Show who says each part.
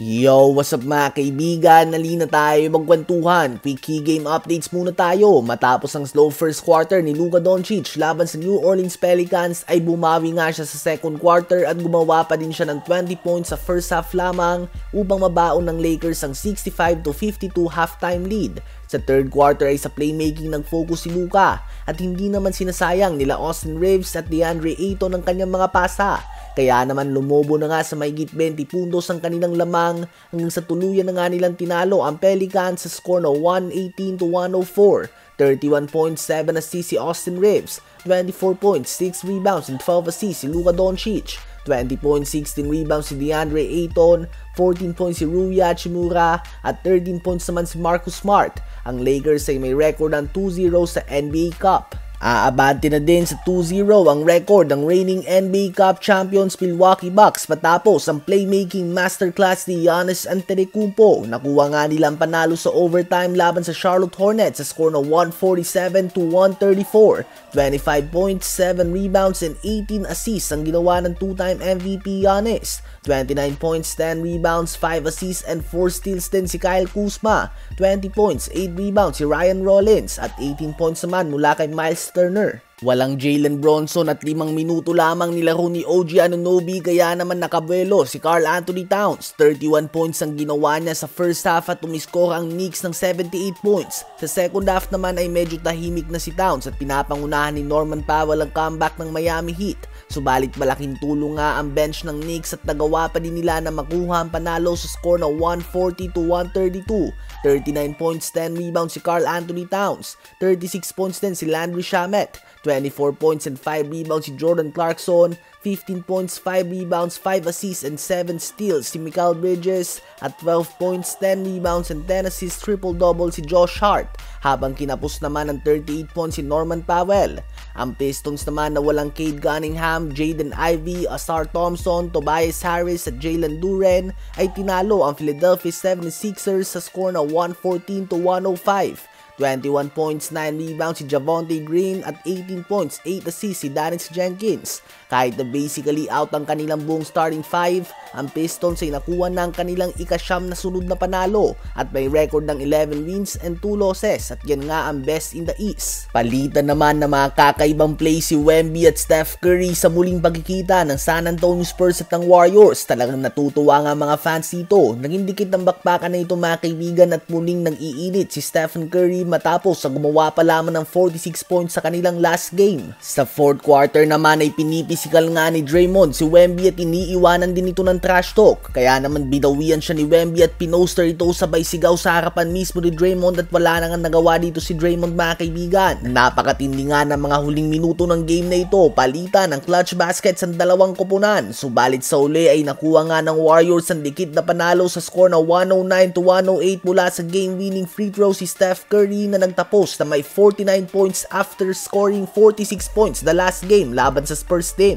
Speaker 1: Yo, what's up mga kaibigan? Nalina tayo magkwentuhan. Quick key game updates muna tayo. Matapos ang slow first quarter ni Luka Doncic laban sa New Orleans Pelicans ay bumawi nga siya sa second quarter at gumawa pa din siya ng 20 points sa first half lamang upang mabaon ng Lakers ang 65-52 halftime lead. Sa third quarter ay sa playmaking nag-focus si Luka at hindi naman sinasayang nila Austin Reaves at DeAndre Ayton ang kanyang mga pasa. Kaya naman lumobo na nga sa mahigit 20 puntos ang kanilang lamang hanggang sa tuluyan na nga nilang tinalo ang Pelicans sa score na 118-104. 31.7 assists si Austin Reaves, 24.6 rebounds and 12 assists si Luka Doncic, 20.16 rebounds si DeAndre Ayton, 14 points si Rui Hachimura at 13 points naman si Marcus Smart. Ang Lakers ay may record ng 2-0 sa NBA Cup. Aabante na din sa 2-0 ang record ng reigning NBA Cup champions Milwaukee Bucks matapos ang playmaking masterclass ni Giannis Antetokounmpo. Nakuha nga nilang panalo sa overtime laban sa Charlotte Hornets sa score na 147-134. 25.7 rebounds and 18 assists ang ginawa ng two-time MVP Giannis. 29 points, 10 rebounds, 5 assists and 4 steals din si Kyle Kuzma. 20 points, 8 rebounds si Ryan Rollins at 18 points naman mula kay Miles Turner. Walang Jalen Bronson at 5 minuto lamang nilaro ni OG Anunoby kaya naman nakabuelo si Karl Anthony Towns. 31 points ang ginawa niya sa first half at umiskor ang Knicks ng 78 points. Sa second half naman ay medyo tahimik na si Towns at pinapangunahan ni Norman Powell ang comeback ng Miami Heat. Subalit malaking tulong nga ang bench ng Knicks at nagawa pa din nila na makuha ang panalo sa score na 140-132. 39 points, 10 rebounds si Karl Anthony Towns. 36 points din si Landry Shamet. 24 points and 5 rebounds si Jordan Clarkson, 15 points, 5 rebounds, 5 assists and 7 steals si Mikal Bridges at 12 points, 10 rebounds and 10 assists triple-double si Josh Hart habang kinapos naman ng 38 points si Norman Powell. Ang Pistons naman na walang Cade Cunningham, Jaden Ivey, Ausar Thompson, Tobias Harris at Jalen Duren ay tinalo ang Philadelphia 76ers sa score na 114-105. 21 points, 9 rebounds si Javonte Green at 18 points, 8 assists si Dennis Jenkins. Kahit na basically out ang kanilang buong starting 5, ang Pistons ay nakuha ng kanilang ika-9 na sunod na panalo at may record ng 11 wins and 2 losses at yan nga ang best in the East. Palitan naman ng mga kakaibang play si Wemby at Steph Curry sa muling pagkikita ng San Antonio Spurs at ng Warriors. Talagang natutuwa nga mga fans dito. Naging dikit ng bakbakan na ito mga kaibigan at muling nang-iinit si Stephen Curry matapos ang gumawa pa lamang ng 46 points sa kanilang last game. Sa fourth quarter naman ay pinipisikal nga ni Draymond si Wemby at iniiwanan din ito ng trash talk. Kaya naman binawian siya ni Wemby at pinoster ito sabay sigaw sa harapan mismo ni Draymond at wala na nga nagawa dito si Draymond mga kaibigan. Napakatindi nga ng mga huling minuto ng game na ito. Palitan ng clutch baskets ang dalawang koponan. Subalit sa uli ay nakuha nga ng Warriors ang dikit na panalo sa score na 109-108 mula sa game-winning free throw si Steph Curry na nagtapos na may 49 points after scoring 46 points the last game laban sa Spurs din.